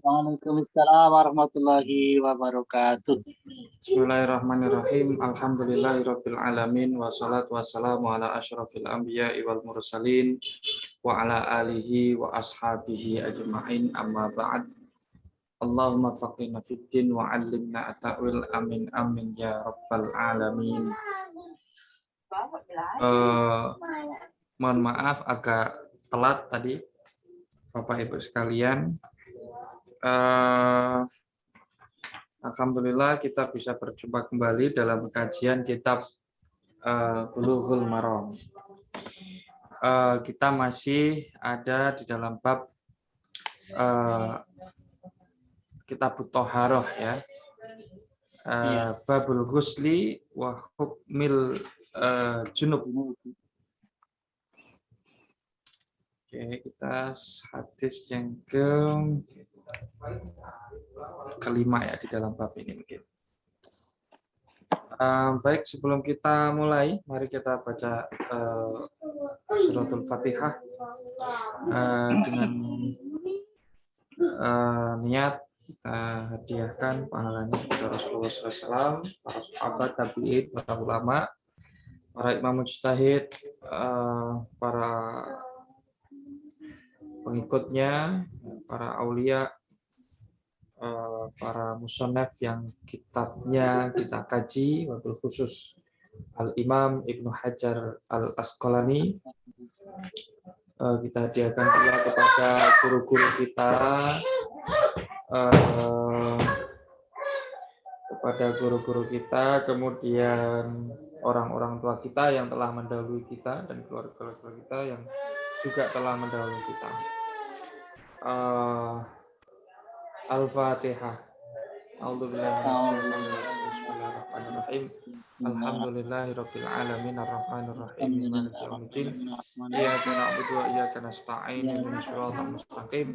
Waalaikumsalam warahmatullahi wabarakatuh. Bismillahirrahmanirrahim. Alhamdulillahirabbil alamin wassalatu wassalamu ala asyrafil anbiya'i wal mursalin wa ala alihi wa ashabihi ajma'in amma ba'd. Allahumma faqihna fid din wa 'allimna at-ta'wil amin amin ya rabbal alamin. Mohon maaf agak telat tadi Bapak Ibu sekalian. Alhamdulillah kita bisa berjumpa kembali dalam kajian kitab Bulughul Maram. Kita masih ada di dalam bab kitab Thaharah ya. Babul Ghusli wa Hukmil Junub. Oke, kita hadis yang kelima ya di dalam bab ini mungkin. Baik, sebelum kita mulai, mari kita baca suratul Fatihah dengan niat kita hadiahkan pahalanya kepada Rasulullah SAW, para sahabat, tabi'in, para ulama, para imam mujtahid, para pengikutnya, para aulia, para musannaf yang kitabnya kita kaji, wabil khusus Al-Imam Ibnu Hajar Al-Asqalani. Kita hadiahkan pula kepada guru-guru kita, kemudian orang-orang tua kita yang telah mendahului kita, dan keluarga-keluarga kita yang juga telah mendahului kita. Al-Fatihah. Bismillahirrahmanirrahim. Alhamdulillahirabbil alamin arrahmanir rahim maliki yaumiddin. Iyyaka na'budu wa iyyaka nasta'in ihdinas siratal mustaqim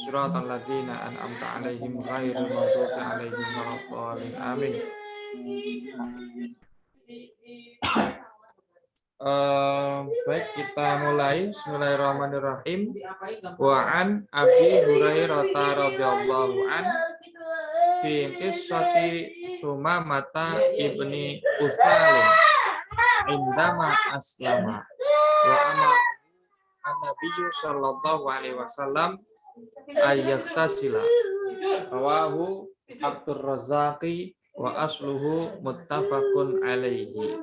siratal ladzina an'amta 'alaihim ghairil maghdubi 'alaihim waladdallin. Amin. Baik, kita mulai. Bismillahirrahmanirrahim. Wa an Abi Hurairah radhiyallahu an fi qissati Sumamata ibni Uthalin indama aslama wa amara an-nabiyyu sallallahu alaihi wasallam ayyaktasila. Rawahu Abdur Razzaqi wa asluhu muttafaqun alaihi.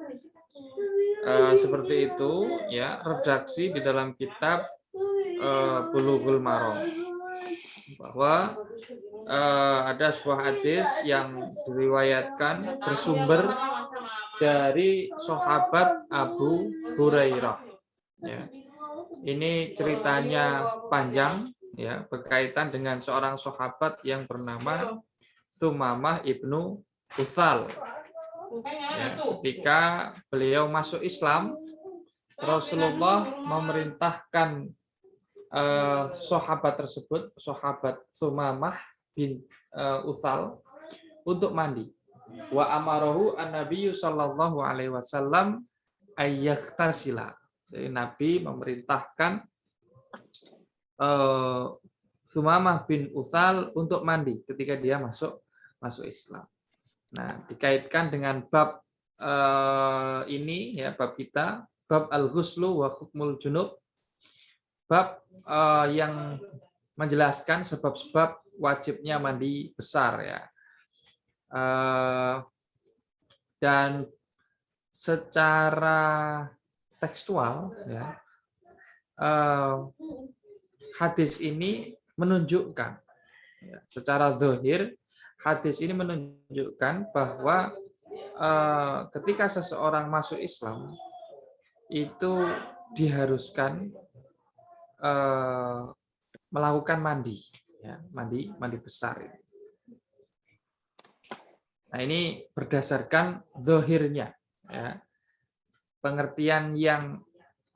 Seperti itu ya redaksi di dalam kitab Bulughul Maram, bahwa ada sebuah hadis yang diriwayatkan bersumber dari sahabat Abu Hurairah ya. Ini ceritanya panjang ya, berkaitan dengan seorang sahabat yang bernama Sumamah ibnu Uthal. Ya, ketika beliau masuk Islam, Rasulullah memerintahkan sahabat tersebut, sahabat Sumamah bin Uthal, untuk mandi. Wa amarahu an-nabiyyu sallallahu alaihi wasallam ayyaktasila. Jadi Nabi memerintahkan Sumamah bin Uthal untuk mandi ketika dia masuk Islam. Nah, dikaitkan dengan bab ini ya, bab kita, bab al-ghuslu wa hukmul junub, bab yang menjelaskan sebab-sebab wajibnya mandi besar ya. Dan secara tekstual ya, hadis ini menunjukkan ya, secara zahir hadis ini menunjukkan bahwa ketika seseorang masuk Islam itu diharuskan melakukan mandi, ya, mandi besar. Nah, ini berdasarkan zahirnya, ya, pengertian yang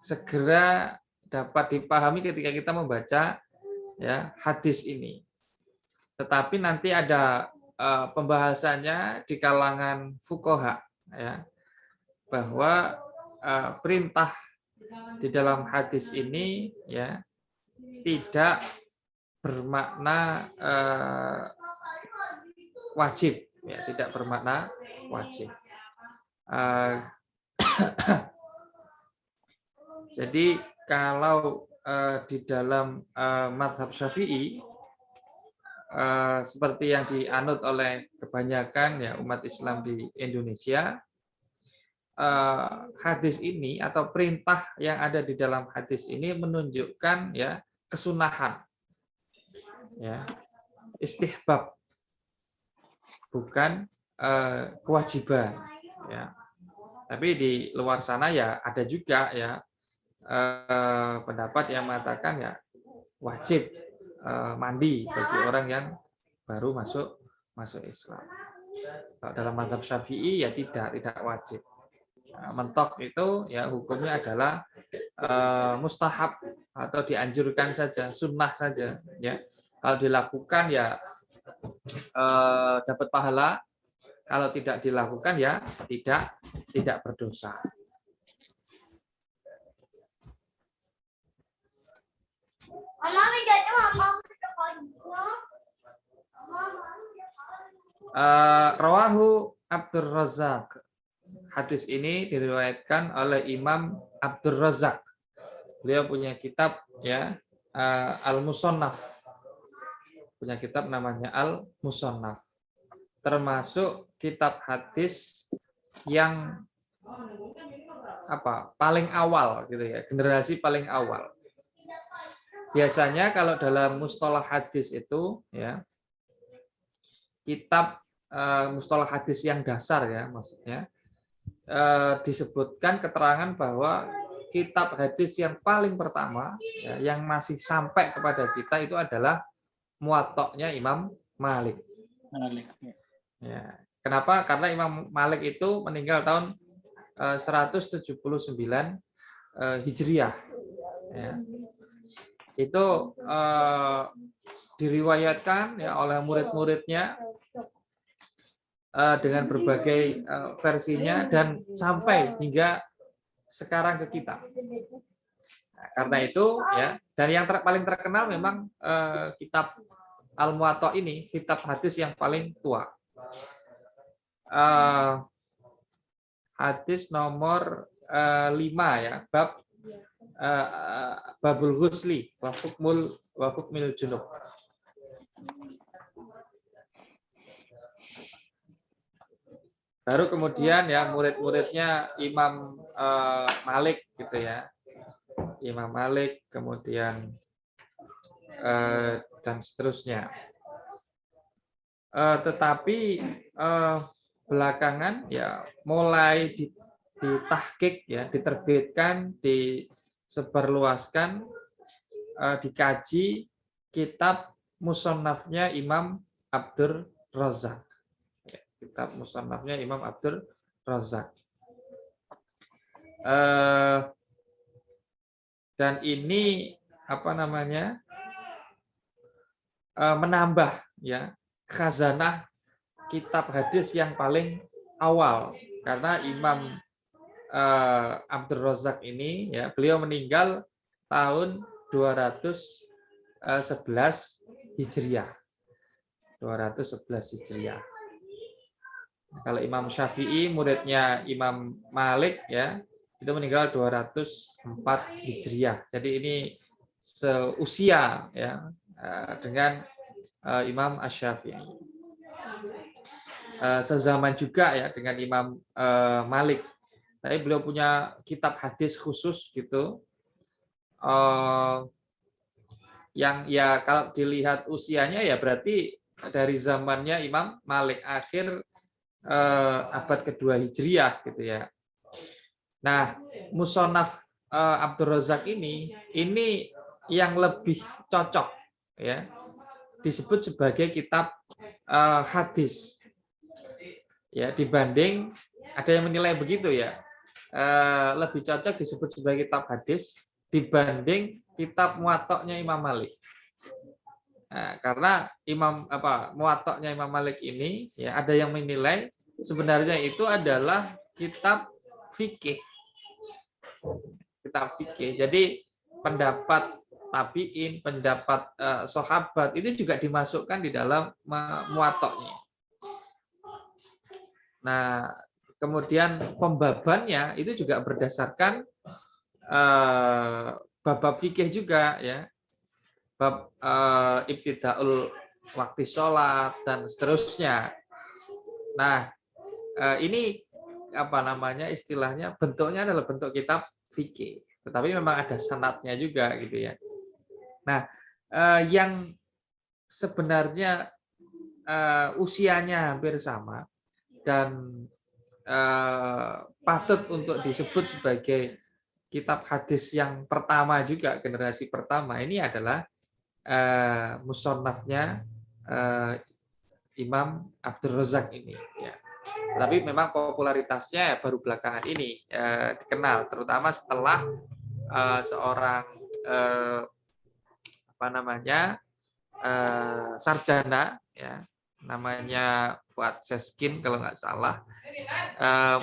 segera dapat dipahami ketika kita membaca ya hadis ini. Tetapi nanti ada pembahasannya di kalangan fuqaha ya, bahwa perintah di dalam hadis ini ya tidak bermakna wajib, ya, tidak bermakna wajib. Jadi kalau di dalam mazhab Syafi'i seperti yang dianut oleh kebanyakan ya umat Islam di Indonesia, hadis ini atau perintah yang ada di dalam hadis ini menunjukkan ya kesunahan, ya, istihbab, bukan kewajiban, ya. Tapi di luar sana ya ada juga ya pendapat yang mengatakan ya wajib mandi bagi orang yang baru masuk Islam. Kalau dalam mazhab Syafi'i ya tidak wajib. Mentok itu ya hukumnya adalah mustahab atau dianjurkan saja, sunnah saja, ya. Kalau dilakukan ya dapat pahala, kalau tidak dilakukan ya tidak berdosa. Rawahu Abdur Razzaq. Hadis ini diriwayatkan oleh Imam Abdur Razzaq. Beliau punya kitab ya Al-Musannaf. Punya kitab namanya Al-Musannaf. Termasuk kitab hadis yang paling awal gitu ya, generasi paling awal. Biasanya kalau dalam mustalah hadis itu ya kitab mustalah hadis yang dasar ya maksudnya disebutkan keterangan bahwa kitab hadis yang paling pertama ya, yang masih sampai kepada kita itu adalah Muwatta'nya Imam Malik. Ya. Kenapa? Karena Imam Malik itu meninggal tahun 179 Hijriah. Ya. Itu diriwayatkan ya oleh murid-muridnya dengan berbagai versinya dan sampai hingga sekarang ke kita. Nah, karena itu ya, dan yang paling terkenal memang kitab Al-Muwatta ini, kitab hadis yang paling tua. Hadis nomor 5 ya, bab Babul Ghusli wa hukmil junub. Baru kemudian ya murid-muridnya Imam Malik gitu ya. Imam Malik kemudian dan seterusnya. Tetapi belakangan ya mulai ditahqiq ya, diterbitkan, disebarluaskan, dikaji kitab musannafnya Imam Abdur Razzaq. Kitab musannafnya Imam Abdur Razzaq. Dan ini menambah ya khazanah kitab hadis yang paling awal, karena Imam Abdur Razzaq ini ya beliau meninggal tahun 211 Hijriah. 211 Hijriah. Kalau Imam Syafi'i muridnya Imam Malik ya itu meninggal 204 Hijriah. Jadi ini seusia ya dengan Imam Asy-Syafi'i. Sezaman juga ya dengan Imam Malik. Tapi beliau punya kitab hadis khusus gitu. Yang ya kalau dilihat usianya ya berarti dari zamannya Imam Malik akhir abad kedua Hijriah gitu ya. Nah, Musannaf Abdur Razzaq ini yang lebih cocok ya disebut sebagai kitab hadis ya dibanding ada yang menilai begitu ya lebih cocok disebut sebagai kitab hadis dibanding kitab Muwatta'nya Imam Malik. Nah, karena Muwatta'nya Imam Malik ini ya ada yang menilai sebenarnya itu adalah kitab fikih. Kitab fikih. Jadi pendapat tabiin, pendapat sahabat itu juga dimasukkan di dalam muwatta'nya. Nah, kemudian pembabannya itu juga berdasarkan bab-bab fikih juga ya, bab ibtidaul waktu sholat dan seterusnya. Nah, ini apa namanya istilahnya bentuknya adalah bentuk kitab fikih, tetapi memang ada sanadnya juga gitu ya. Nah, yang sebenarnya usianya hampir sama dan patut untuk disebut sebagai kitab hadis yang pertama juga, generasi pertama, ini adalah musannafnya Imam Abdur Razak ini ya. Tapi memang popularitasnya baru belakangan ini dikenal, terutama setelah seorang apa namanya sarjana ya, namanya Fuad Seskin kalau nggak salah,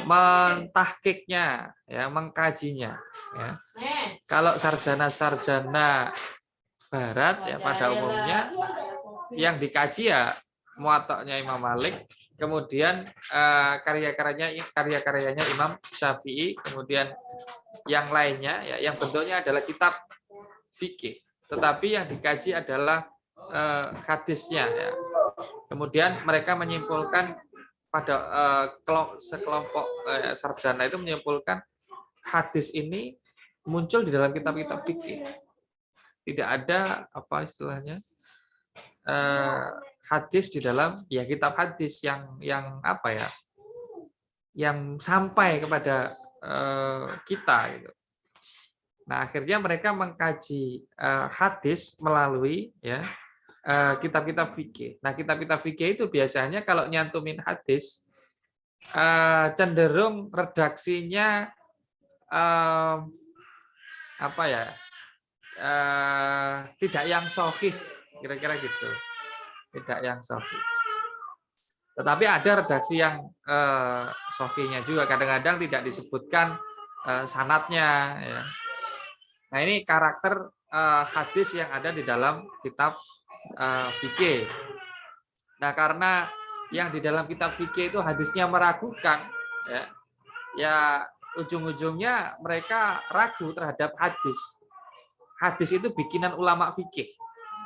mentahkiknya ya, mengkajinya ya. Kalau sarjana-sarjana barat ya pada umumnya yang dikaji ya muwatta'nya Imam Malik, kemudian karya-karyanya Imam Syafi'i, kemudian yang lainnya ya, yang bentuknya adalah kitab fikih, tetapi yang dikaji adalah hadisnya ya. Kemudian mereka menyimpulkan pada sekelompok sarjana itu menyimpulkan hadis ini muncul di dalam kitab-kitab fikih. Tidak ada apa istilahnya hadis di dalam ya kitab hadis yang apa ya, yang sampai kepada kita gitu. Nah, akhirnya mereka mengkaji hadis melalui ya kitab-kitab fikih. Nah, kitab-kitab fikih itu biasanya kalau nyantumin hadis cenderung redaksinya apa ya, tidak yang sahih, kira-kira gitu, tidak yang sahih. Tetapi ada redaksi yang sahihnya juga, kadang-kadang tidak disebutkan sanadnya ya. Nah, ini karakter hadis yang ada di dalam kitab fikih. Nah, karena yang di dalam kitab fikih itu hadisnya meragukan ya ujung-ujungnya mereka ragu terhadap hadis. Hadis itu bikinan ulama fikih.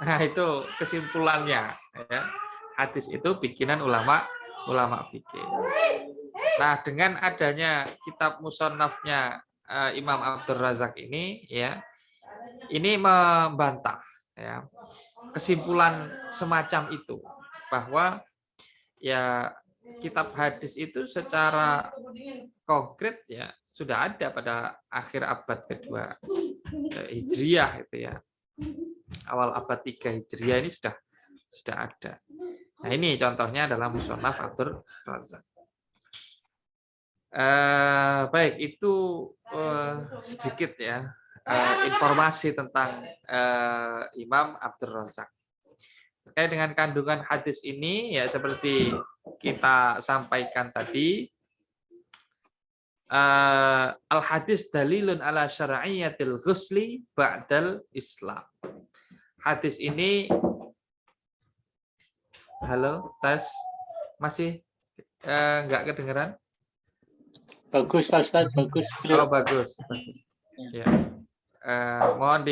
Nah, itu kesimpulannya ya. Hadis itu bikinan ulama fikih. Nah, dengan adanya kitab musannafnya Imam Abdur Razak ini ya, ini membantah ya kesimpulan semacam itu, bahwa ya kitab hadis itu secara konkret ya sudah ada pada akhir abad kedua Hijriah itu ya. Awal abad 3 Hijriah ini sudah ada. Nah, ini contohnya adalah Musannaf Abdur Razak. Baik, itu sedikit ya informasi tentang Imam Abdur Razak. Terkait dengan kandungan hadis ini ya seperti kita sampaikan tadi, al hadis dalilun ala syar'iyyatil ghusli ba'dal Islam. Hadis ini, halo, tes, masih nggak kedengeran? Bagus Pak Ustadz, bagus. Oh, bagus. Ya. Mohon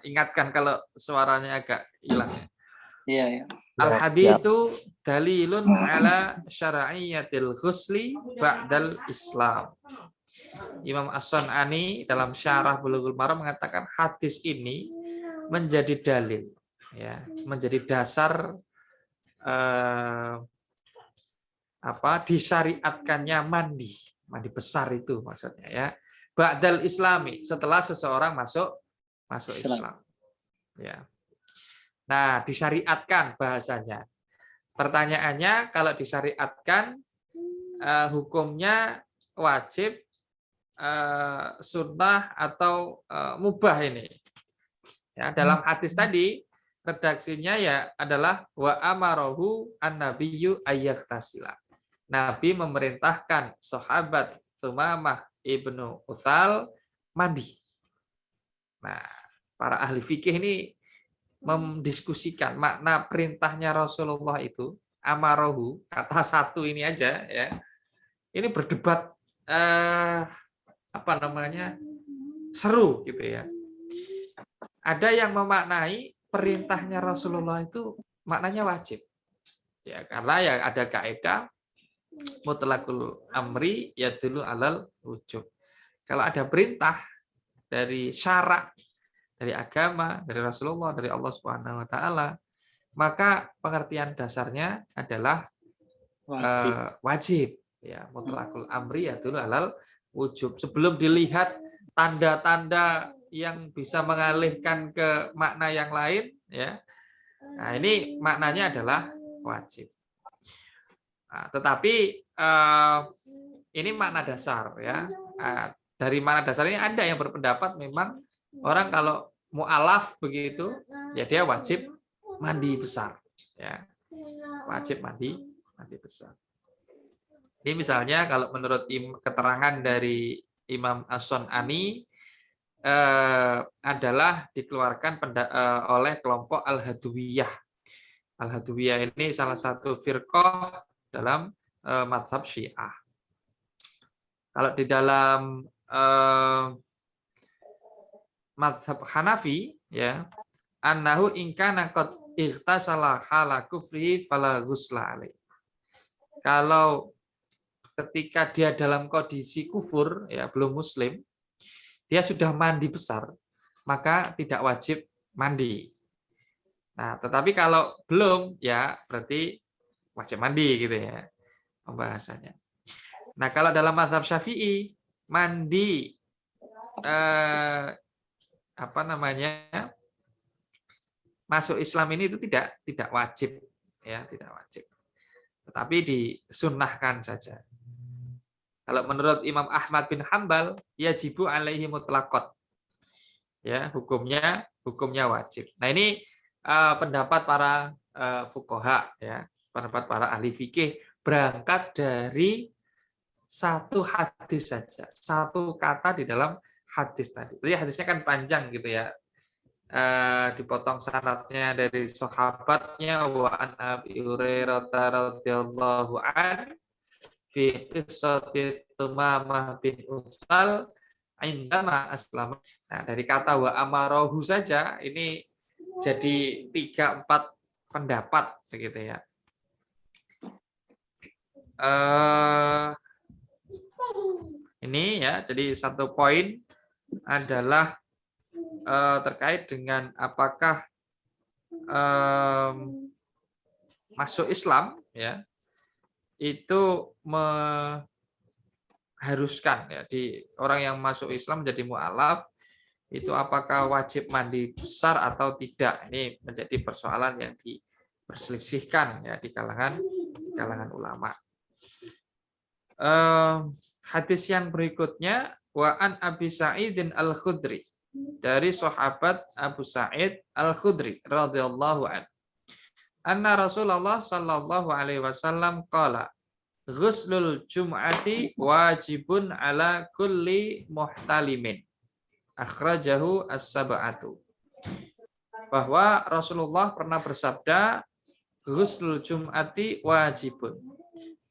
ingatkan kalau suaranya agak hilang. Iya, ya. Al-hadits itu dalilun ala syar'iyyatil ghusli ba'dal Islam. Imam As-San'ani dalam Syarah Bulughul Maram mengatakan hadis ini menjadi dalil ya, menjadi dasar disyariatkannya mandi besar itu maksudnya ya. Ba'dal Islami, setelah seseorang masuk Islam. Ya. Nah, disyariatkan bahasanya. Pertanyaannya, kalau disyariatkan hukumnya wajib, sunnah atau mubah ini. Ya, dalam hadis tadi redaksinya ya adalah wa amarahu an-nabiyyu ayyaktasila. Nabi memerintahkan sahabat Tsumamah ibnu Utsal mandi. Nah, para ahli fikih ini mendiskusikan makna perintahnya Rasulullah itu, amarohu, kata satu ini aja ya. Ini berdebat apa namanya? Seru gitu ya. Ada yang memaknai perintahnya Rasulullah itu maknanya wajib. Ya, karena ya ada kaidah mutlaqul amri yadullu alal wujub. Kalau ada perintah dari syarak, dari agama, dari Rasulullah, dari Allah Subhanahu wa taala, maka pengertian dasarnya adalah Wajib. wajib. Ya, mutlaqul amri yadullu alal wujub. Sebelum dilihat tanda-tanda yang bisa mengalihkan ke makna yang lain, ya. Nah, ini maknanya adalah wajib. Nah, tetapi ini makna dasar, ya. Dari makna dasar ini ada yang berpendapat memang orang kalau mu'alaf begitu, ya dia wajib mandi besar, ya. Wajib mandi besar. Ini misalnya kalau menurut keterangan dari Imam As-Sun'ani adalah dikeluarkan oleh kelompok Al-Hadwiyah. Al-Hadwiyah ini salah satu firqah dalam mazhab Syiah. Kalau di dalam mazhab Hanafi, ya, annahu in kana qad ightasala hala kufri fala ghusla alaih. Kalau ketika dia dalam kondisi kufur, ya belum muslim, dia sudah mandi besar, maka tidak wajib mandi. Nah, tetapi kalau belum, ya berarti wajib mandi gitu ya pembahasannya. Nah, kalau dalam mazhab Syafi'i, mandi apa namanya? Masuk Islam ini itu tidak wajib, ya, tidak wajib. Tetapi disunnahkan saja. Kalau menurut Imam Ahmad bin Hambal, yajibu alaihi mutlaqat. Ya, hukumnya wajib. Nah, ini pendapat para fuqaha, ya, pendapat para ahli fikih berangkat dari satu hadis saja, satu kata di dalam hadis tadi. Jadi hadisnya kan panjang gitu ya. Dipotong syaratnya dari sahabatnya wa an Abi Hurairah radhiyallahu an fi qissati Tumamah bin Utsal indama aslama. Nah, dari kata wa amarohu saja ini jadi 3-4 pendapat begitu ya. Ini ya, jadi satu poin adalah terkait dengan apakah masuk Islam, ya, itu mengharuskan, ya, di orang yang masuk Islam menjadi mu'alaf itu apakah wajib mandi besar atau tidak. Ini menjadi persoalan yang diperselisihkan, ya, di kalangan ulama. Hadis yang berikutnya wa an Abi Sa'idin Al-Khudri, dari sahabat Abu Sa'id Al-Khudri radhiyallahu anhu. Anna Rasulullah sallallahu alaihi wasallam qala ghuslul jum'ati wajibun ala kulli muhtalimin. Akhrajahu as-sab'atu. Bahwa Rasulullah pernah bersabda ghuslul jum'ati wajibun.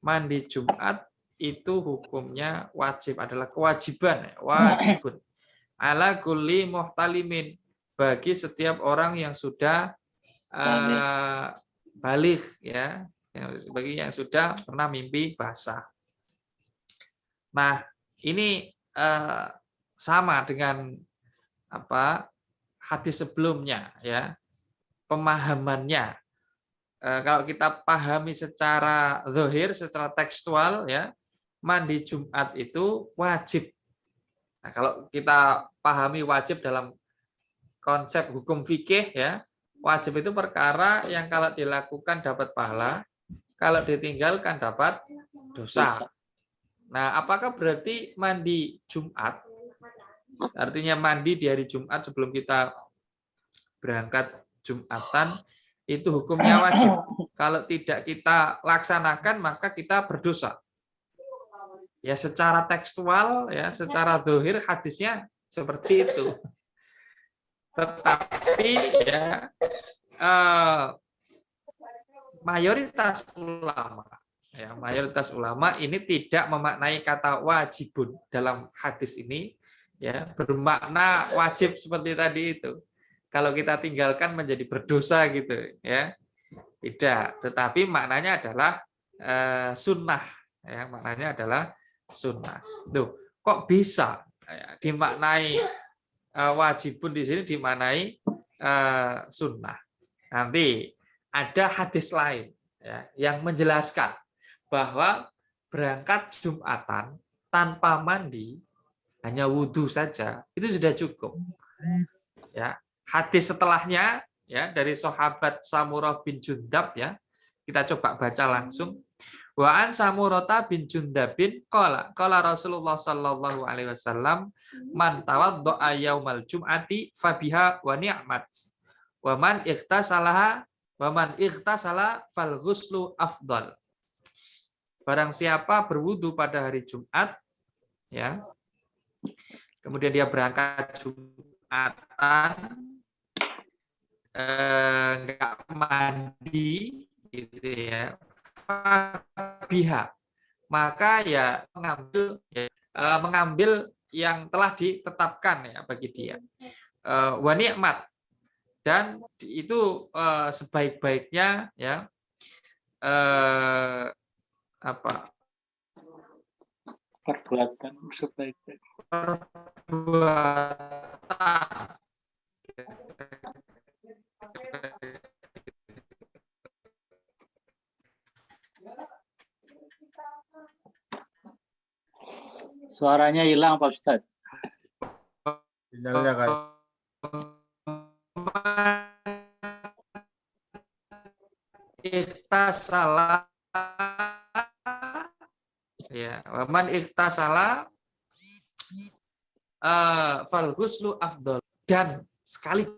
Mandi Jumat itu hukumnya wajib, adalah kewajiban, wajibun. Ala kulli muhtalimin, bagi setiap orang yang sudah balik, ya, bagi yang sudah pernah mimpi basah. Nah, ini sama dengan hadis sebelumnya, ya, pemahamannya. Kalau kita pahami secara zahir, secara tekstual, ya, mandi Jumat itu wajib. Nah, kalau kita pahami wajib dalam konsep hukum fikih, ya, wajib itu perkara yang kalau dilakukan dapat pahala, kalau ditinggalkan dapat dosa. Nah, apakah berarti mandi Jumat, artinya mandi di hari Jumat sebelum kita berangkat Jumatan, itu hukumnya wajib. Kalau tidak kita laksanakan, maka kita berdosa. Ya, secara tekstual, ya, secara zahir hadisnya seperti itu. Tetapi ya mayoritas ulama ini tidak memaknai kata wajibun dalam hadis ini ya bermakna wajib seperti tadi itu. Kalau kita tinggalkan menjadi berdosa gitu ya. Tidak, tetapi maknanya adalah sunnah ya, maknanya adalah sunnah. Tuh, kok bisa ya, dimaknai wajibun di sini dimaknai sunnah. Nanti ada hadis lain ya, yang menjelaskan bahwa berangkat Jumatan tanpa mandi, hanya wudhu saja, itu sudah cukup. Ya, hadis setelahnya ya dari sahabat Samurah bin Jundab ya, kita coba baca langsung. Wa an Samurata bin Jundabin qala Rasulullah sallallahu alaihi wasallam man tawaddo'a yaumal jum'ati fabiha wa ni'mat wa man ightasala fal ghuslu afdal. Barang siapa berwudu pada hari Jumat ya, kemudian dia berangkat Jumatan enggak mandi gitu ya, biha, maka ya mengambil yang telah ditetapkan ya bagi dia, wa nikmat, dan itu sebaik-baiknya ya apa Perbuatan sebaik-baik. perbuatan. Suaranya hilang Pak Ustadz. Sinyalnya kan. Ikhtasala ya, waman ikhtasala fal ghuslu afdal, dan sekali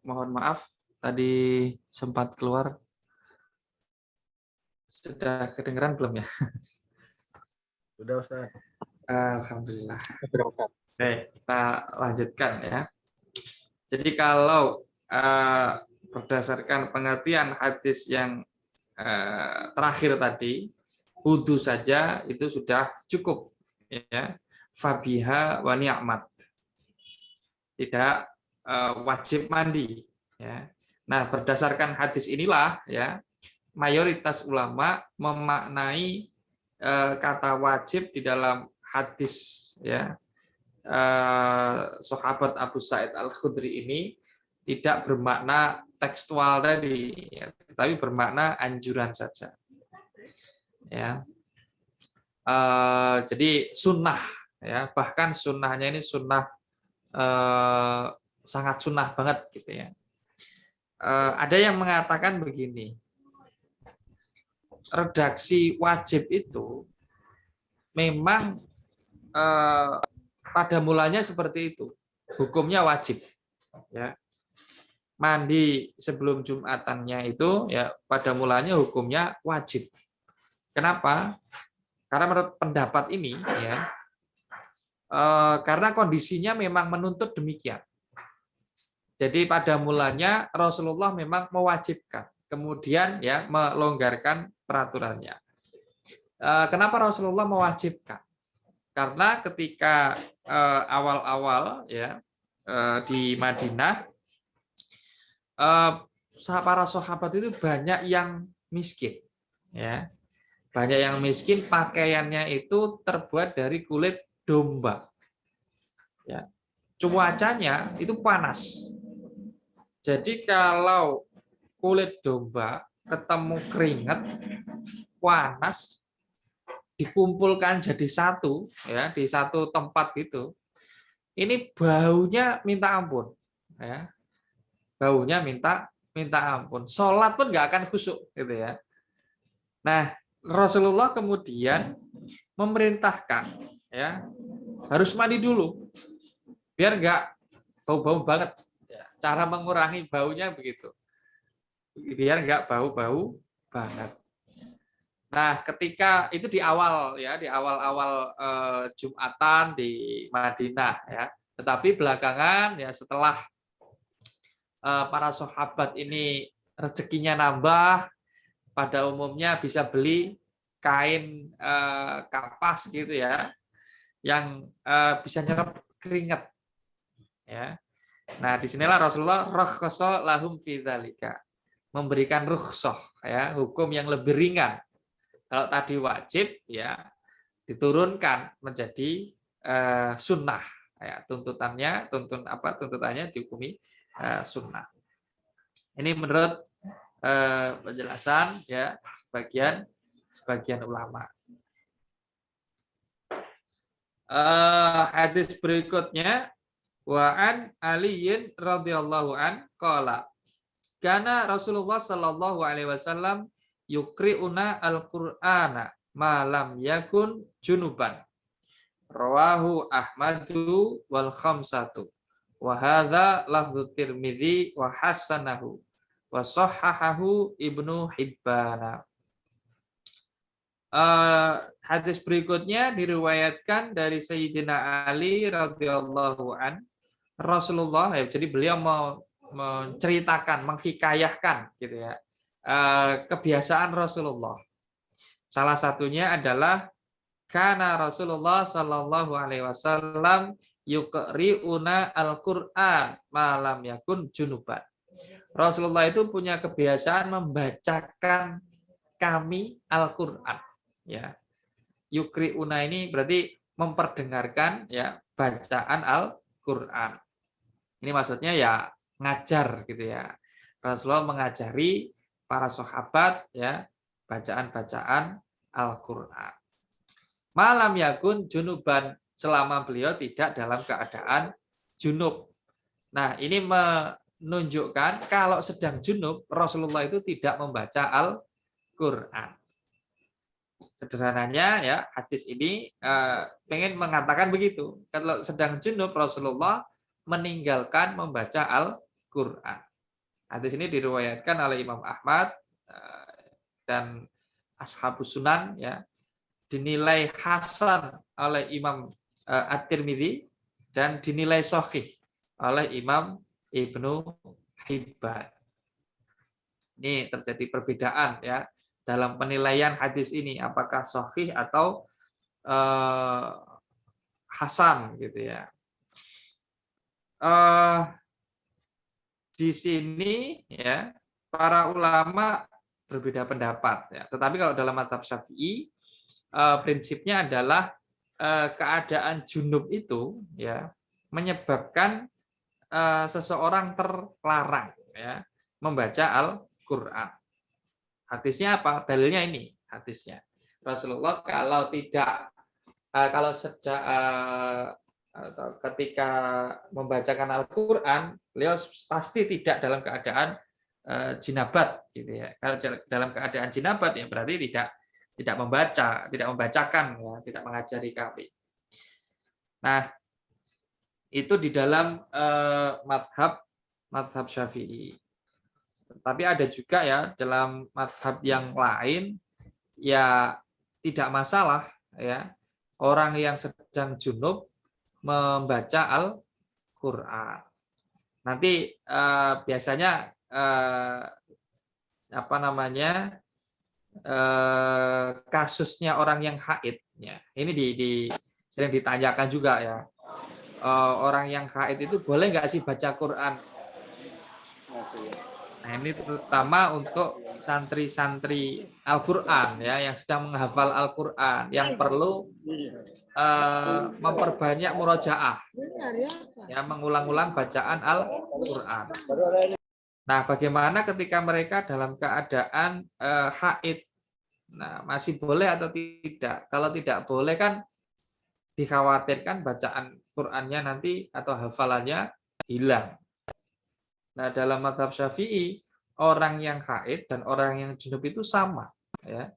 Mohon maaf tadi sempat keluar. Sudah kedengeran belum ya? Sudah Ustaz. Alhamdulillah. Oke, kita lanjutkan ya. Jadi kalau berdasarkan pengertian hadis yang terakhir tadi, wudu saja itu sudah cukup ya. Fabiha wa ni'mat. Tidak wajib mandi ya. Nah, berdasarkan hadis inilah ya, mayoritas ulama memaknai kata wajib di dalam hadis ya, sahabat Abu Sa'id Al-Khudri ini tidak bermakna tekstual tadi ya, tapi bermakna anjuran saja ya. Jadi sunnah ya, bahkan sunnahnya ini sunnah sangat sunnah banget gitu ya. Ada yang mengatakan begini, redaksi wajib itu memang pada mulanya seperti itu, hukumnya wajib ya. Mandi sebelum Jumatannya itu ya pada mulanya hukumnya wajib. Kenapa? Karena menurut pendapat ini ya, karena kondisinya memang menuntut demikian. Jadi pada mulanya Rasulullah memang mewajibkan, kemudian ya melonggarkan peraturannya. Kenapa Rasulullah mewajibkan? Karena ketika awal-awal ya di Madinah, para sahabat itu banyak yang miskin, ya, banyak yang miskin, pakaiannya itu terbuat dari kulit domba, ya, cuacanya itu panas. Jadi kalau kulit domba ketemu keringat, panas, dikumpulkan jadi satu, ya, di satu tempat gitu, ini baunya minta ampun, ya, baunya minta ampun. Sholat pun nggak akan khusyuk, gitu ya. Nah, Rasulullah kemudian memerintahkan, ya, harus mandi dulu, biar nggak bau-bau banget. Cara mengurangi baunya begitu, biar nggak bau-bau banget. Nah, ketika itu di awal ya, di awal-awal Jumatan di Madinah ya. Tetapi belakangan ya setelah para sahabat ini rezekinya nambah, pada umumnya bisa beli kain kapas gitu ya, yang bisa nyerap keringat ya. Nah, disinilah Rasulullah rakhasa lahum fi dzalika, memberikan rukhsah ya, hukum yang lebih ringan. Kalau tadi wajib ya diturunkan menjadi sunnah ya, tuntutannya dihukumi sunnah. Ini menurut penjelasan ya sebagian ulama. Hadis berikutnya, wa an Aliyin radhiyallahu an qala kana Rasulullah sallallahu alaihi wasallam yukri'una al-Qur'ana ma lam yakun junuban. Rawahu Ahmadu wal khamsatu. Wa hadza lafdzu Tirmidzi wa hasanahu wa sahhahahu Ibnu Hibban. Hadis berikutnya diriwayatkan dari Sayyidina Ali radhiyallahu an. Rasulullah ya, jadi beliau mau menceritakan, menghikayahkan gitu ya, kebiasaan Rasulullah. Salah satunya adalah kana Rasulullah sallallahu alaihi wasallam yuqri'una al-Qur'an malam yakun junuban. Rasulullah itu punya kebiasaan membacakan kami Al-Qur'an ya. Yuqri'una ini berarti memperdengarkan ya bacaan Al-Qur'an. Ini maksudnya ya ngajar gitu ya. Rasulullah mengajari para sahabat ya bacaan-bacaan Al-Qur'an. Malam yakun junuban, selama beliau tidak dalam keadaan junub. Nah, ini menunjukkan kalau sedang junub Rasulullah itu tidak membaca Al-Qur'an. Sederhananya ya, hadis ini pengen mengatakan begitu. Kalau sedang junub Rasulullah meninggalkan membaca Quran. Hadis ini diriwayatkan oleh Imam Ahmad dan Ashabus Sunan, ya, dinilai hasan oleh Imam At-Tirmidzi dan dinilai sahih oleh Imam Ibnu Hibban. Ini terjadi perbedaan, ya, dalam penilaian hadis ini, apakah sahih atau hasan, gitu ya. Di sini, ya, para ulama berbeda pendapat, ya. Tetapi kalau dalam mazhab Syafi'i, prinsipnya adalah keadaan junub itu, ya, menyebabkan seseorang terlarang, ya, membaca Al-Qur'an. Hadisnya apa? Dalilnya ini hadisnya. Rasulullah kalau ketika membacakan Al-Qur'an, beliau pasti tidak dalam keadaan jinabat, gitu ya. Kalau dalam keadaan jinabat, ya berarti tidak membacakan, ya, tidak mengajari kami. Nah, itu di dalam madhab Syafi'i. Tapi ada juga, ya, dalam madhab yang lain, ya, tidak masalah, ya, orang yang sedang junub membaca Al-Qur'an. Nanti biasanya kasusnya orang yang haid, ya, ini sering ditanyakan juga, ya, orang yang haid itu boleh nggak sih baca Quran? Nah, ini terutama untuk santri-santri Al-Qur'an, ya, yang sedang menghafal Al-Qur'an, yang perlu memperbanyak murojaah, ya, mengulang-ulang bacaan Al-Qur'an. Nah, bagaimana ketika mereka dalam keadaan haid? Nah, masih boleh atau tidak? Kalau tidak boleh, kan dikhawatirkan bacaan Qur'annya nanti atau hafalannya hilang. Nah, dalam mazhab Syafi'i, orang yang haid dan orang yang junub itu sama, ya.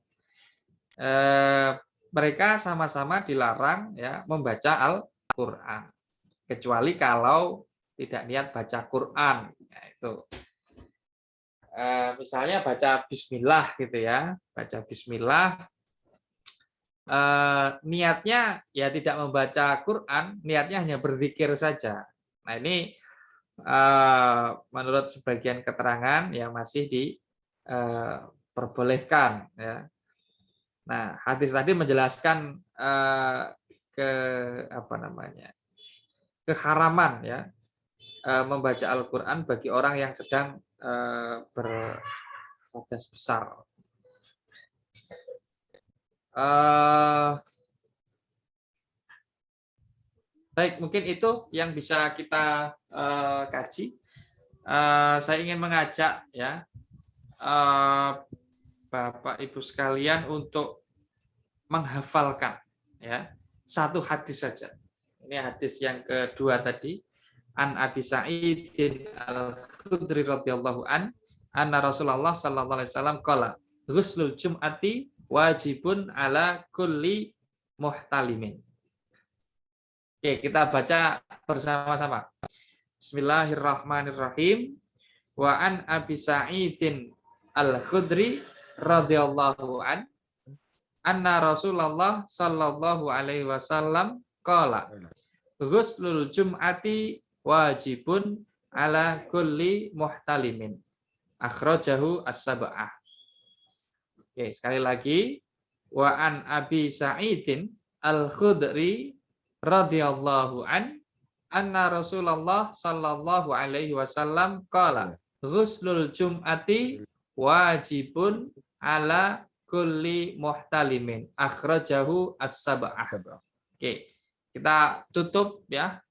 Mereka sama-sama dilarang, ya, membaca Al-Qur'an, kecuali kalau tidak niat baca Qur'an. Nah, itu. Misalnya baca Bismillah, gitu ya, baca Bismillah, niatnya, ya, tidak membaca Quran, niatnya hanya berzikir saja. Nah, ini menurut sebagian keterangan, ya, masih diperbolehkan, ya. Nah, hadis tadi menjelaskan keharaman, ya, membaca Al-Quran bagi orang yang sedang berhadas besar. Baik, mungkin itu yang bisa kita kaji. Saya ingin mengajak, ya, Bapak Ibu sekalian untuk menghafalkan, ya, satu hadis saja. Ini hadis yang kedua tadi. An Abi Sa'idin Al-Khudri radhiyallahu an, anna Rasulullah sallallahu alaihi wasallam qala, ghuslul jum'ati wajibun ala kulli muhtalimin. Oke, kita baca bersama-sama. Bismillahirrahmanirrahim. Wa an Abi Sa'idin Al-Khudri radhiyallahu an, anna Rasulullah sallallahu alaihi wasallam qala, ghuslul jum'ati wajibun ala kulli muhtalimin. Akhrajahu as-sab'ah. Oke, sekali lagi. Wa an Abi Sa'idin Al-Khudri radhiyallahu an, anna Rasulullah sallallahu alaihi wasallam qala, ghuslul jum'ati wajibun ala kulli muhtalimin. Akhrajahu as-sab'ah. Oke, kita tutup, ya,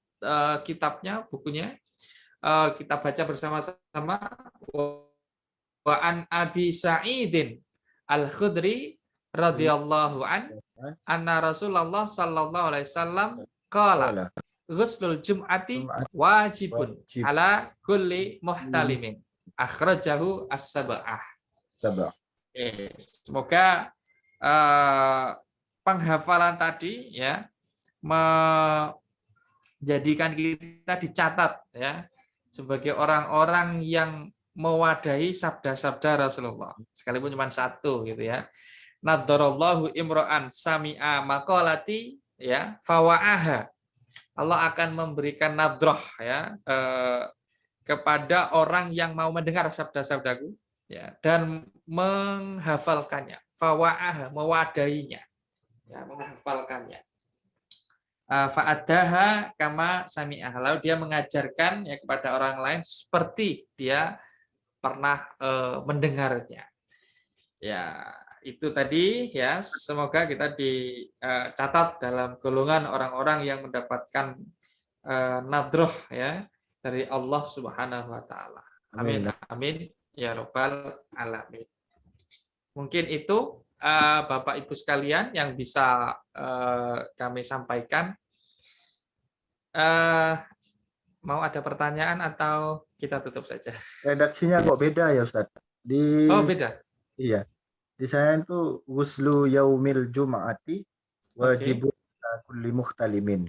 kitabnya, bukunya. Kita baca bersama-sama. Wa an Abi Sa'idin Al-Khudri radhiyallahu an, anna Rasulullah sallallahu alaihi wasallam qala, ghuslul jum'ati wajibun ala kulli muhtalimin. Akhrajahu as-sab'ah. Semoga penghafalan tadi, ya, menjadikan kita dicatat, ya, sebagai orang-orang yang mewadahi sabda-sabda Rasulullah, sekalipun cuma satu gitu ya. Naddarallahu imra'an sami'a maqalati ya fawa'aha. Allah akan memberikan nadroh ya kepada orang yang mau mendengar sabda-sabdaku ya dan menghafalkannya. Fawa'aha, mewadahinya. Ya, menghafalkannya. Fa'adaha kama sami'ah. Lalu dia mengajarkan ya kepada orang lain seperti dia pernah mendengarnya. Ya, itu tadi ya, semoga kita dicatat dalam golongan orang-orang yang mendapatkan nadroh ya dari Allah Subhanahu wa taala. Amin. Amin ya rabbal alamin. Mungkin itu Bapak Ibu sekalian yang bisa kami sampaikan. Mau ada pertanyaan atau kita tutup saja? Redaksinya kok beda ya Ustaz? Oh, beda. Iya. Di saya itu ghuslu yaumil jum'ati wajibun ala kulli muhtalimin.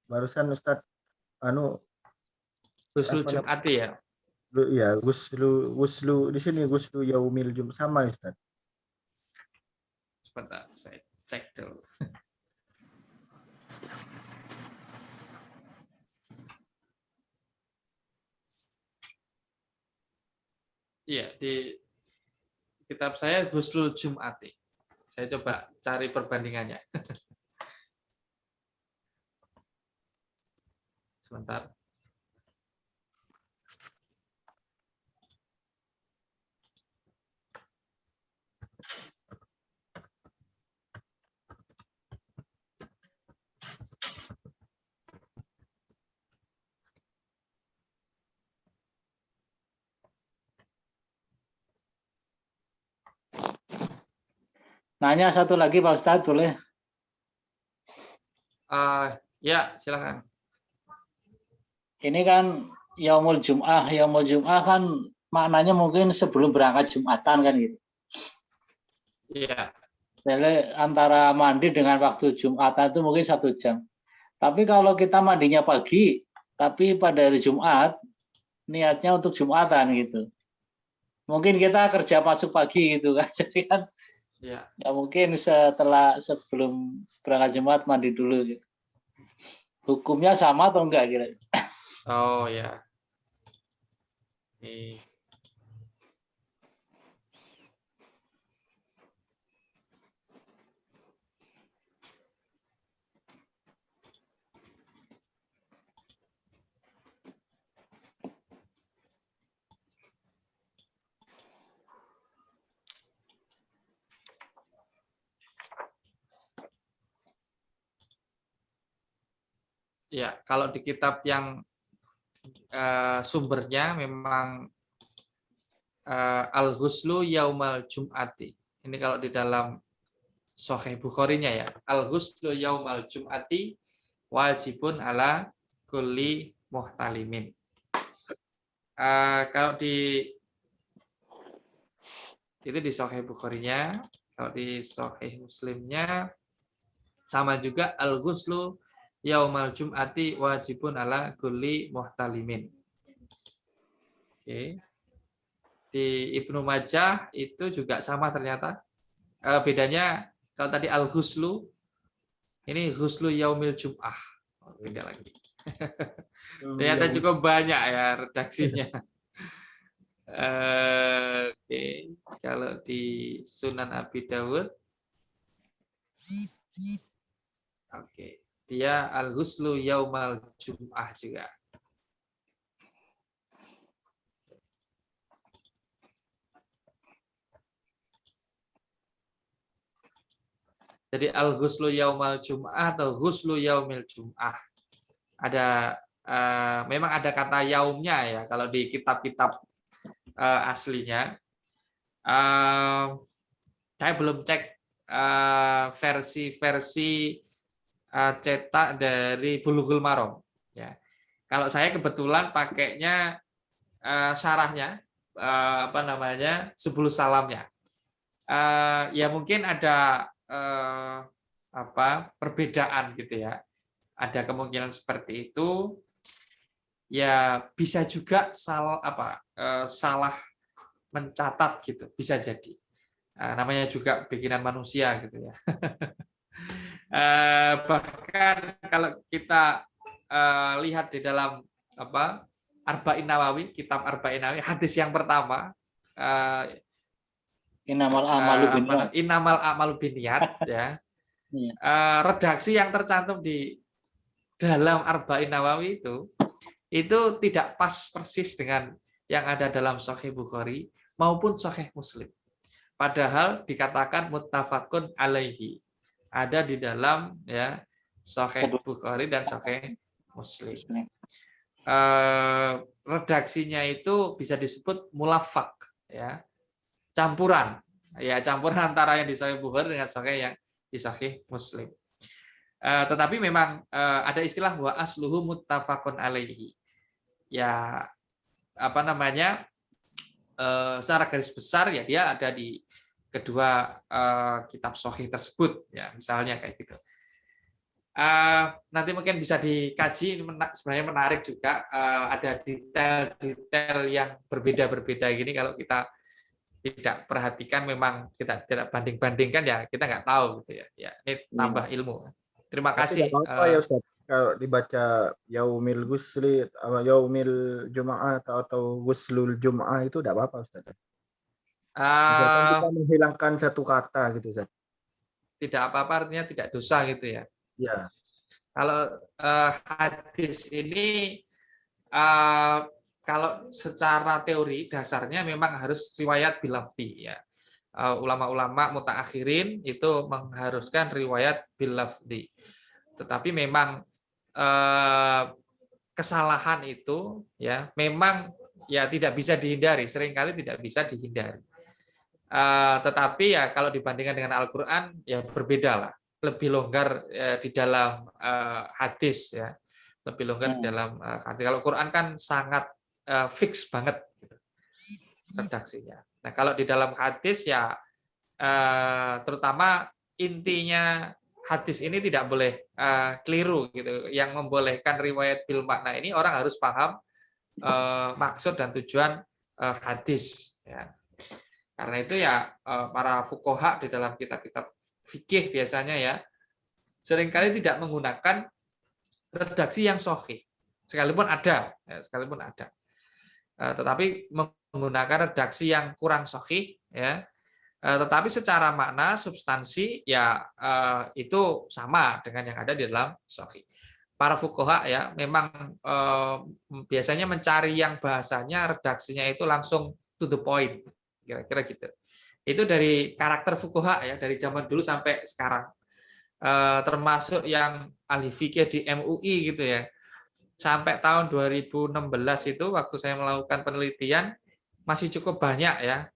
Barusan Ustaz Ghusl Jum'ati ya. Iya, ghuslu di sini ghuslu yaumil jum sama Ustaz. Sebentar, saya cek dulu. Iya, di kitab saya Ghuslul Jum'ati. Saya coba cari perbandingannya. Sebentar. Nanya satu lagi Pak Ustadz, boleh? Ya, silakan. Ini kan Yaumul Jum'ah. Yaumul Jum'ah kan maknanya mungkin sebelum berangkat Jumatan kan gitu. Iya. Jadi antara mandi dengan waktu Jumatan itu mungkin 1 jam. Tapi kalau kita mandinya pagi, tapi pada hari Jumat, niatnya untuk Jumatan gitu. Mungkin kita kerja masuk pagi gitu kan. Jadi kan ya mungkin sebelum berangkat Jumat mandi dulu gitu. Hukumnya sama atau enggak kira? Oh ya. Ya, kalau di kitab yang sumbernya memang Al-Ghuslu Yaumal Jum'ati. Ini kalau di dalam Sahih Bukhari-nya ya. Al-Ghuslu Yaumal Jum'ati wajibun ala kulli muhtalimin. Kalau itu di Sahih Bukhari-nya, kalau di Sahih Muslimnya sama juga Al-Ghuslu Yaumal Jum'ati wajibun ala kulli muhtalimin. Oke. Di Ibnu Majah itu juga sama ternyata. Bedanya kalau tadi Al-Ghuslu, ini Ghuslu Yaumil Jum'ah. Beda lagi. Ternyata cukup banyak ya redaksinya. Oke. Kalau di Sunan Abi Dawud, oke. Dia Al-Ghuslu Yaumal Jum'ah juga. Jadi Al-Ghuslu Yaumal Jum'ah atau Ghuslu Yaumil Jum'ah. Ada memang ada kata yaumnya ya kalau di kitab-kitab aslinya. Saya belum cek versi-versi cetak dari Bulughul Maram ya. Kalau saya kebetulan pakainya syarahnya Subulus Salamnya. Ya mungkin ada perbedaan gitu ya. Ada kemungkinan seperti itu. ya bisa juga salah mencatat gitu, bisa jadi. Namanya juga bikinan manusia gitu ya. Bahkan kalau kita lihat di dalam Arba'in Nawawi, kitab Arba'in Nawawi, hadis yang pertama, Innamal a'malu binniyat. Innamal a'malu binniyat, ya. Iya. Redaksi yang tercantum di dalam Arba'in Nawawi itu tidak pas persis dengan yang ada dalam Sahih Bukhari maupun Sahih Muslim. Padahal dikatakan muttafaqun alaihi. Ada di dalam ya Sahih Bukhari dan Sahih Muslim. Redaksinya itu bisa disebut mulafak, ya, campuran antara yang di Sahih Bukhari dengan Sahih yang di Sahih Muslim. Tetapi memang ada istilah wa asluhu muttafaqun alaihi. Ya, secara garis besar ya dia ada di kedua kitab Sahih tersebut, ya, misalnya kayak gitu. Nanti mungkin bisa dikaji, sebenarnya menarik juga, ada detail-detail yang berbeda-berbeda gini, kalau kita tidak perhatikan, memang kita tidak banding-bandingkan, ya kita nggak tahu gitu ya. Ya, ini tambah ilmu. Terima kasih. Apa ya Ustaz? Kalau dibaca Yaumil Ghusli, Yaumil Jum'ah atau Ghuslul Jum'ah itu tidak apa-apa Ustaz. Misalkan kita menghilangkan satu kata gitu Ustaz. Tidak apa-apa, artinya tidak dosa gitu ya. Ya. Kalau hadis ini kalau secara teori dasarnya memang harus riwayat bilafzi, ya. Ulama-ulama mutaakhirin itu mengharuskan riwayat bilafzi. Tetapi memang kesalahan itu ya memang ya tidak bisa dihindari, seringkali tidak bisa dihindari. Tetapi ya kalau dibandingkan dengan Al-Qur'an ya berbeda lah, lebih longgar di dalam hadis, ya, lebih longgar di dalam hadis. Kalau Quran kan sangat fix banget gitu, redaksinya. Nah kalau di dalam hadis ya terutama intinya hadis ini tidak boleh keliru gitu. Yang membolehkan riwayat bil makna ini orang harus paham maksud dan tujuan hadis, ya. Karena itu ya para fuqaha di dalam kitab-kitab fikih biasanya ya seringkali tidak menggunakan redaksi yang sahih, sekalipun ada, tetapi menggunakan redaksi yang kurang sahih, ya. Tetapi secara makna substansi ya itu sama dengan yang ada di dalam sahih. Para fuqaha ya memang biasanya mencari yang bahasanya redaksinya itu langsung to the point, kira-kira gitu. Itu dari karakter fuqaha ya, dari zaman dulu sampai sekarang. Termasuk yang ahli fikih di MUI gitu ya. Sampai tahun 2016 itu waktu saya melakukan penelitian masih cukup banyak ya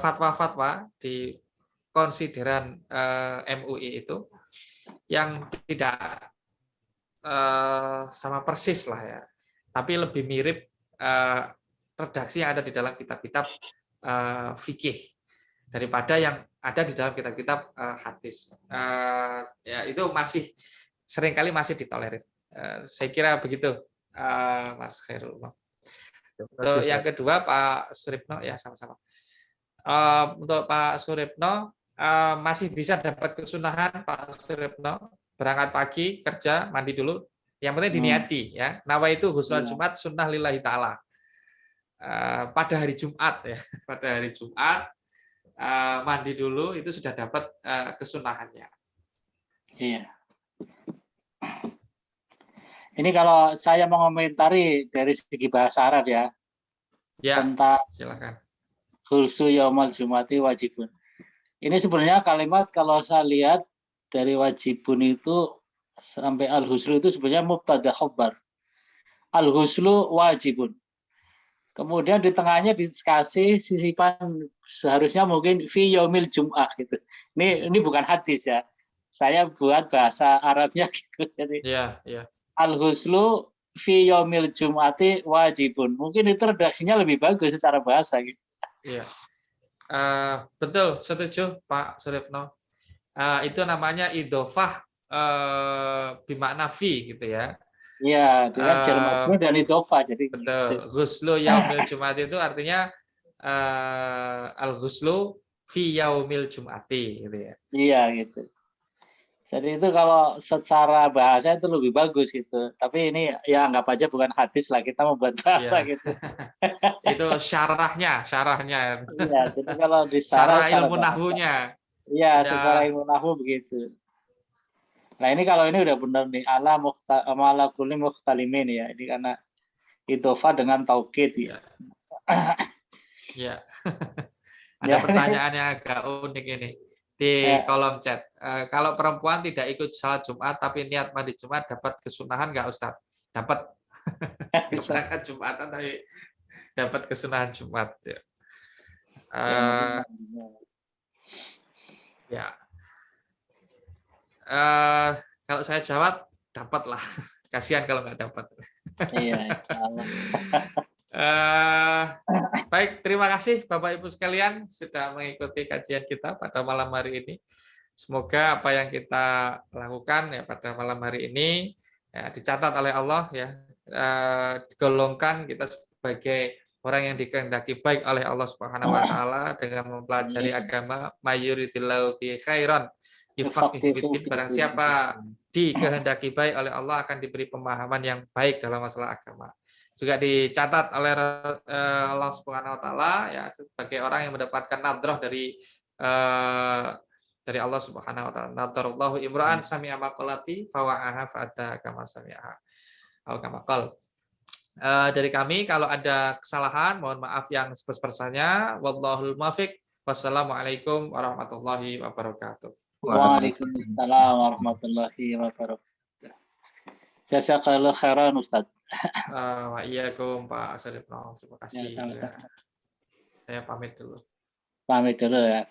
fatwa-fatwa di konsideran MUI itu yang tidak sama persis lah ya, tapi lebih mirip redaksi yang ada di dalam kitab-kitab fikih daripada yang ada di dalam kitab-kitab hadis. Ya itu masih seringkali masih ditolerir. Saya kira begitu, Mas Khairul. Untuk yang kedua Pak Suripno, ya sama-sama. Untuk Pak Suripno masih bisa dapat kesunahan Pak Suripno, berangkat pagi kerja, mandi dulu. Yang penting diniati ya. Nawaitu ghuslan Jumat sunnah lillahi taala. Pada hari Jumat ya, pada hari Jumat mandi dulu itu sudah dapat kesunahannya. Iya. Ini kalau saya mengomentari dari segi bahasa Arab ya, tentang silakan. Ghuslu yaumal jumati wajibun. Ini sebenarnya kalimat kalau saya lihat dari wajibun itu sampai al-ghuslu itu sebenarnya mubtada khabar. Al-ghuslu wajibun. Kemudian di tengahnya dikasih sisipan seharusnya mungkin fi yaumil jum'ah gitu. Ini bukan hadis ya. Saya buat bahasa Arabnya gitu. Jadi al-ghuslu fi yaumil jum'ati wajibun. Mungkin itu redaksinya lebih bagus secara bahasa gitu. Iya. Betul, setuju Pak Suripno. Itu namanya idhofah bimakna fi gitu ya. Iya, itu kan jar majrur dan idhofah jadi Betul. gitu. Ghuslu yaumil Jumat itu artinya al-ghuslu fi yaumil Jum'ati gitu ya. Iya gitu. Jadi itu kalau secara bahasa itu lebih bagus gitu. Tapi ini ya anggap aja bukan hadis lah, kita membuat bahasa Iya. gitu. Itu syarahnya. Iya, jadi kalau di Syarah secara ilmu bahasa. nahwunya. Iya, Ada secara ilmu nahwu begitu. Nah ini kalau ini udah benar nih ala kulli mukhtalimin ya. Ini karena idhofah dengan taukid ya. Ya. Ada Ya, pertanyaan yang agak unik ini di ya. kolom chat. Kalau perempuan tidak ikut sholat Jumat tapi niat mandi Jumat dapat kesunahan nggak Ustaz? Dapat. Berangkat Jumatan tapi dapat kesunahan Jumat. Ya. Ya. Kalau saya jawab dapat lah. Kasihan kalau nggak dapat. Iya. Baik, terima kasih Bapak Ibu sekalian sudah mengikuti kajian kita pada malam hari ini. Semoga apa yang kita lakukan ya pada malam hari ini ya, dicatat oleh Allah ya, digolongkan kita sebagai orang yang dikehendaki baik oleh Allah Subhanahu wa taala dengan mempelajari agama, mayuridillahu bi khairan yufaqihu fiddin. Barang siapa dikehendaki baik oleh Allah akan diberi pemahaman yang baik dalam masalah agama. Juga dicatat oleh Allah Subhanahu wa taala ya sebagai orang yang mendapatkan nadroh dari Allah Subhanahu wa taala. Nadarallahu imra'an sami'a maqalati fawa'aha fa'adda kama sami'aha. Atau kama qal. Dari kami kalau ada kesalahan mohon maaf yang sebesar-besarnya. Wallahul muwaffiq. Wassalamualaikum warahmatullahi wabarakatuh. Waalaikumsalam warahmatullahi wabarakatuh. Jazakallahu khairan Ustaz. Wa iyyakum Pak Sarifno. Terima kasih. Ya, Saya pamit dulu. Pamit dulu ya.